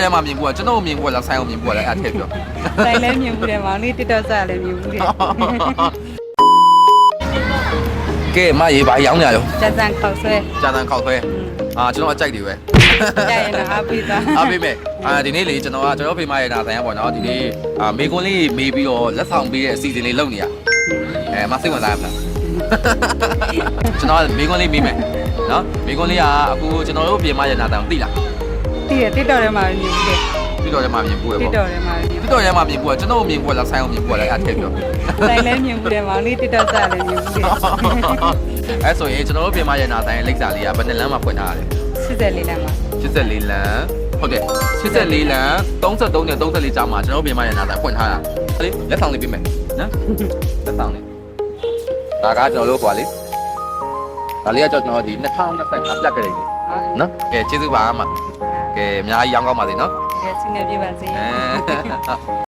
ထဲမှာမြင်ဘူးကကျွန်တော်မြင်ဘူးကလားဆိုင်အောင်မြင်ဘူးကလားအဲ့ထည့်ပြော တိုင်လည်းမြင်ဘူးတယ်မောင်လေးတစ်တော့စားလည်းမြင်ဘူးတယ် ကဲမရေးပါရောင်းကြရော ကျန်စံခောက်ဆွဲ ဂျာတန်ခောက်ခွဲကျွန်တော်အကြိုက်တွေပဲ ကြရင်တော့အားပေးသား အားပေးမယ်ဒီနေ့လေကျွန်တော်ဖေမရဲ့နာဆိုင်ရပေါ့နော်ဒီနေ့မေကွန်းလေးမေးပြီးတော့လက်ဆောင်ပေးတဲ့အစီအစဉ်လေးလုပ်နေရမစိတ်ဝင်စားရမလားကျွန်တော်မေကွန်းလေးမေးမယ်နော်မေကွန်းလေးကအခုကျွန်တော်တို့ဖေမရဲ့နာဆိုင်ကိုသိလား တည်တယ်တစ်တော့ထဲမှာမြင်ဘူးတယ် ပြီးတော့ထဲမှာမြင်ဘူးပဲ တစ် ပေါ့ တော့ထဲမှာမြင် ပြီးတော့ထဲမှာမြင်ဘူးကကျွန်တော်မြင်ဘူးကလားဆိုင်အောင်မြင်ဘူးကလားအဲ့ထည့်ပြော တိုင်လည်းမြင်ဘူးတယ်မောင်လေးတစ်တော့စားလည်းမြင်ဘူးတယ် အဲ့ဆိုရင်ကျွန်တော်တို့ဖေမရဲ့နာဆိုင်ရဲ့လိပ်စာလေးကဘယ်နှစ်လမ်းမှာဖွင့်ထားရလဲ 84လမ်းမှာ 84လမ်းဟုတ်တယ်84လမ်း33နဲ့34ကျောင်းမှာကျွန်တော်ပြင်မရနာတာဖွင့်ထားတာလေလက်ဆောင်လေးပြမယ်နော်လက်ဆောင်လေးဒါကကျွန်တော်တို့ဟိုလေဒါလေးကကျွန်တော်ဒီ2025ပြတ်ခဲ့တယ်နော်ကဲကျေးဇူးပါအမကဲအများကြီးရောင်းကောင်းပါစေနော် ကဲဆင်းနေပြပါစေ